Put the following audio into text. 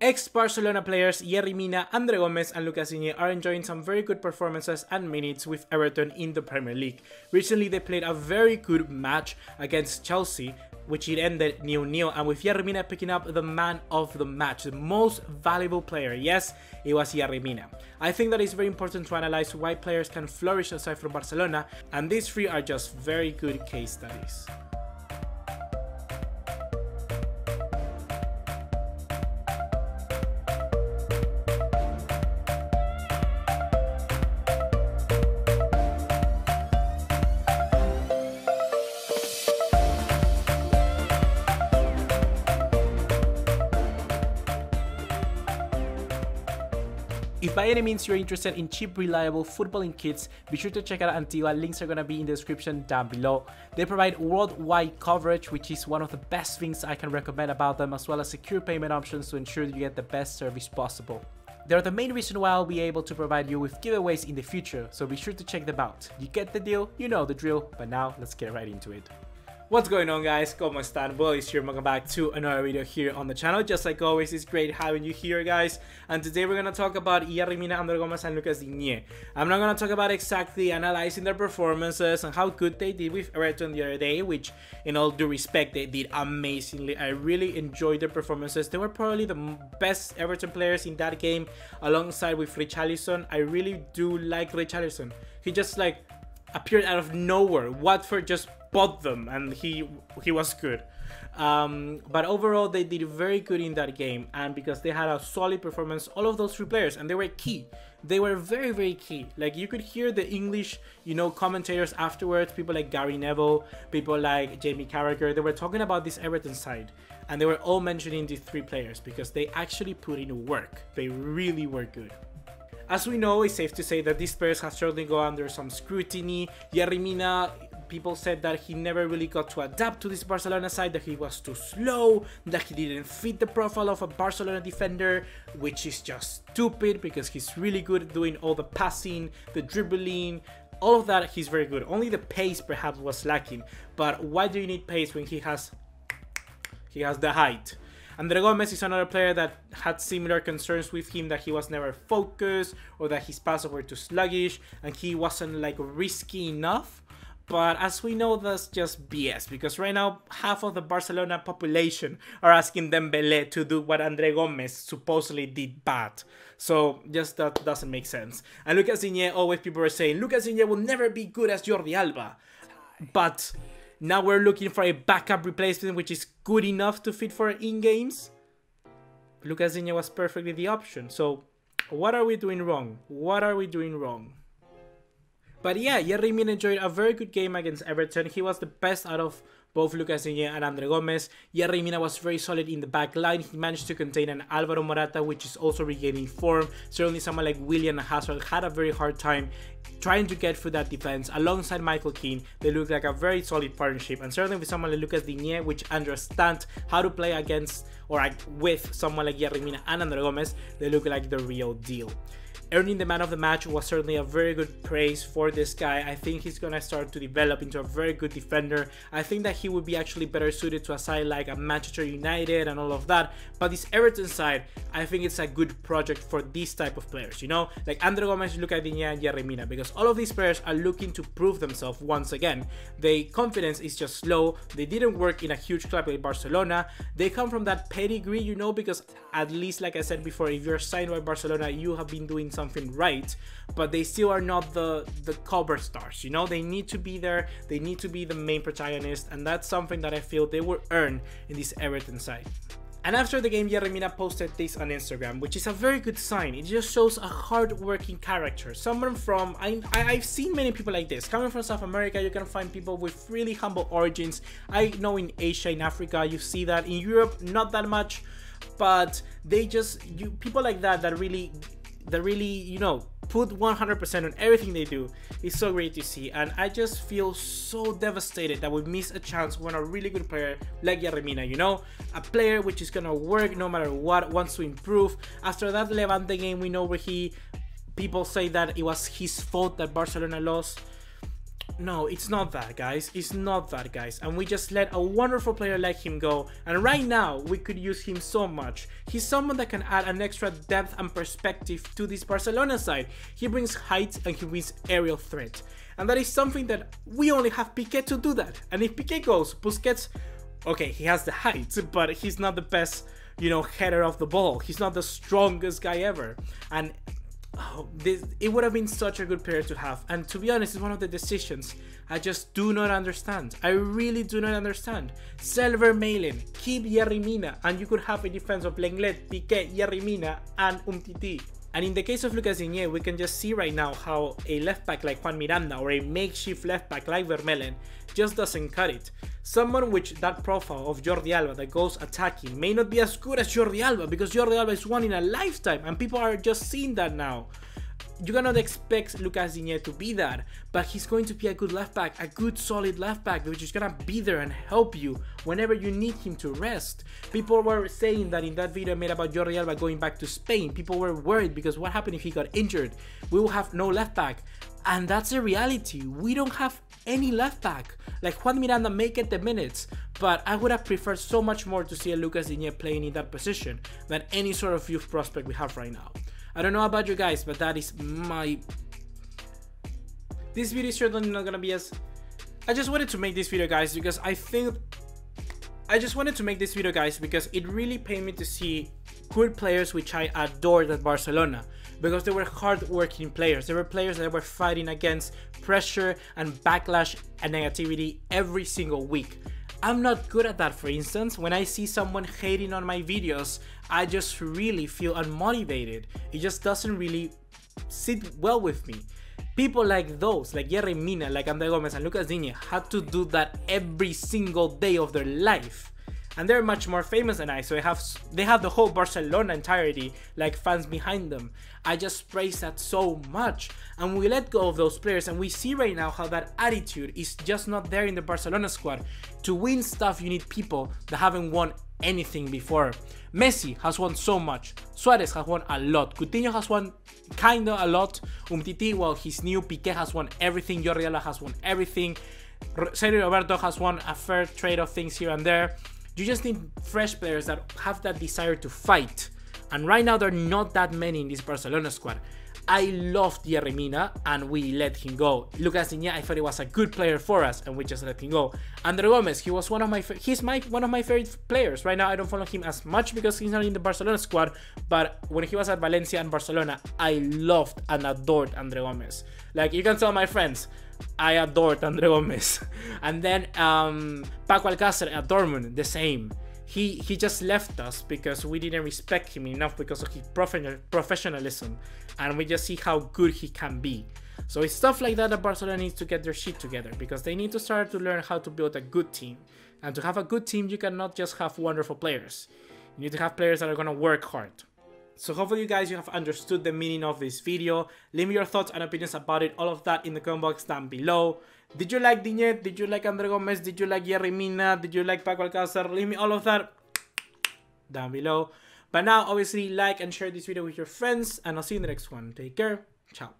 Ex-Barcelona players Yerry Mina, Andre Gomes and Lucas Digne are enjoying some very good performances and minutes with Everton in the Premier League. Recently they played a very good match against Chelsea, which it ended 0-0, and with Yerry Mina picking up the man of the match, the most valuable player. Yes, it was Yerry Mina. I think that it's very important to analyze why players can flourish aside from Barcelona, and these three are just very good case studies. If by any means you're interested in cheap, reliable footballing kits, be sure to check out Antigua. Links are going to be in the description down below. They provide worldwide coverage, which is one of the best things I can recommend about them, as well as secure payment options to ensure that you get the best service possible. They're the main reason why I'll be able to provide you with giveaways in the future, so be sure to check them out. You get the deal, you know the drill, but now let's get right into it. What's going on, guys? ¿Cómo están? BugaLuis here, welcome back to another video here on the channel. Just like always, it's great having you here, guys. And today we're going to talk about Yerry Mina, Andre Gomes and Lucas Digne. I'm not going to talk about exactly analyzing their performances and how good they did with Everton the other day, which in all due respect, they did amazingly. I really enjoyed their performances. They were probably the best Everton players in that game, alongside with Richarlison. I really do like Richarlison. He just like appeared out of nowhere. Watford just bought them and he was good. But overall they did very good in that game, and because they had a solid performance, all of those three players, and they were key. They were very key. Like, you could hear the English, commentators afterwards, people like Gary Neville, people like Jamie Carragher. They were talking about this Everton side, and they were all mentioning these three players because they actually put in work. They really were good. As we know, it's safe to say that these players have certainly gone under some scrutiny. Yerry Mina, people said that he never really got to adapt to this Barcelona side, that he was too slow, that he didn't fit the profile of a Barcelona defender, which is just stupid because he's really good at doing all the passing, the dribbling, all of that. He's very good. Only the pace perhaps was lacking, but why do you need pace when he has the height? Andre Gomes is another player that had similar concerns with him, that he was never focused or that his passes were too sluggish and he wasn't like risky enough. But as we know, that's just BS, because right now half of the Barcelona population are asking Dembélé to do what Andre Gomes supposedly did bad. So just that doesn't make sense. And Lucas Digne, always people are saying Lucas Digne will never be good as Jordi Alba, but now we're looking for a backup replacement which is good enough to fit for in-games. Lucas Digne was perfectly the option. So what are we doing wrong? What are we doing wrong? But yeah, Yerry Mina enjoyed a very good game against Everton. He was the best out of both Lucas Digne and Andre Gomes. Yerry Mina was very solid in the back line. He managed to contain an Alvaro Morata, which is also regaining form. Certainly someone like Willian Hazard had a very hard time trying to get through that defense. Alongside Michael Keane, they look like a very solid partnership. And certainly with someone like Lucas Digne, which understands how to play against or with someone like Yerry Mina and Andre Gomes, they look like the real deal. Earning the man of the match was certainly a very good praise for this guy. I think he's gonna start to develop into a very good defender. I think that he would be actually better suited to a side like a Manchester United and all of that. But this Everton side, I think it's a good project for these type of players, like Andre Gomes, Lucas Digne and Yerry Mina, because all of these players are looking to prove themselves once again. Their confidence is just slow. They didn't work in a huge club like Barcelona. They come from that pedigree, because at least, like I said before, if you're signed by Barcelona, you have been doing something right, but they still are not the cover stars. They need to be there. They need to be the main protagonist, and that's something that I feel they will earn in this Everton side. And after the game, Yerry Mina posted this on Instagram, which is a very good sign. It just shows a hard-working character. Someone from, I've seen many people like this. Coming from South America, you can find people with really humble origins. I know in Asia, in Africa, you see that. In Europe, not that much, but they just, people like that really, put 100% on everything they do. It's so great to see, and I just feel so devastated that we miss a chance when a really good player like Yerry Mina, a player which is gonna work no matter what, wants to improve. After that Levante game, we know where people say that it was his fault that Barcelona lost. No, it's not that, guys. It's not that, guys. And we just let a wonderful player like him go. And right now, we could use him so much. He's someone that can add an extra depth and perspective to this Barcelona side. He brings height and he brings aerial threat. And that is something that we only have Piqué to do that. And if Piqué goes, Busquets, okay, he has the height, but he's not the best, you know, header of the ball. He's not the strongest guy ever. And it would have been such a good player to have, and to be honest, it's one of the decisions I just do not understand. I really do not understand. Sell Vermaelen, keep Yerry Mina, and you could have a defense of Lenglet, Piqué, Yerry Mina, and Umtiti. And in the case of Lucas Digne, we can just see right now how a left back like Juan Miranda or a makeshift left back like Vermaelen just doesn't cut it. Someone with that profile of Jordi Alba that goes attacking may not be as good as Jordi Alba, because Jordi Alba is one in a lifetime and people are just seeing that now. You cannot expect Lucas Digne to be that, but he's going to be a good left back, a good solid left back, which is gonna be there and help you whenever you need him to rest. People were saying that in that video I made about Jordi Alba going back to Spain, people were worried because what happened if he got injured? We will have no left back, and that's the reality. We don't have any left back. Like Juan Miranda may get the minutes, but I would have preferred so much more to see a Lucas Digne playing in that position than any sort of youth prospect we have right now. I don't know about you guys, but that is my... This video is certainly not gonna be as... I just wanted to make this video, guys, because because it really paid me to see good players which I adored at Barcelona, because they were hard-working players. They were players that were fighting against pressure and backlash and negativity every single week. I'm not good at that. For instance, when I see someone hating on my videos, I just really feel unmotivated. It just doesn't really sit well with me. People like those, like Yerry Mina, like Gomes and Lucas Digne, had to do that every single day of their life. And they're much more famous than I, so they have the whole Barcelona entirety, like fans behind them. I just praise that so much, and we let go of those players, and we see right now how that attitude is just not there in the Barcelona squad. To win stuff, you need people that haven't won anything before. Messi has won so much, Suarez has won a lot, Coutinho has won kinda a lot, Umtiti, well, he's new, Piqué has won everything, Jordi Alba has won everything, Sergio Roberto has won a fair trade of things here and there. You just need fresh players that have that desire to fight. And right now, there are not that many in this Barcelona squad. I loved Yerry Mina, and we let him go. Lucas Digne, I thought he was a good player for us, and we just let him go. Andre Gomes, he was one of my favorite players. Right now, I don't follow him as much because he's not in the Barcelona squad, but when he was at Valencia and Barcelona, I loved and adored Andre Gomes. Like, you can tell my friends, I adored Andre Gomes. And then Paco Alcácer at Dortmund, the same. He just left us because we didn't respect him enough because of his professionalism, and we just see how good he can be. So it's stuff like that Barcelona needs to get their shit together, because they need to start to learn how to build a good team. And to have a good team, you cannot just have wonderful players. You need to have players that are gonna work hard. So hopefully you guys, you have understood the meaning of this video. Leave me your thoughts and opinions about it, all of that in the comment box down below. Did you like Digne? Did you like Andre Gomes? Did you like Yerry Mina? Did you like Paco Alcácer? Leave me all of that down below. But now, obviously, like and share this video with your friends, and I'll see you in the next one. Take care. Ciao.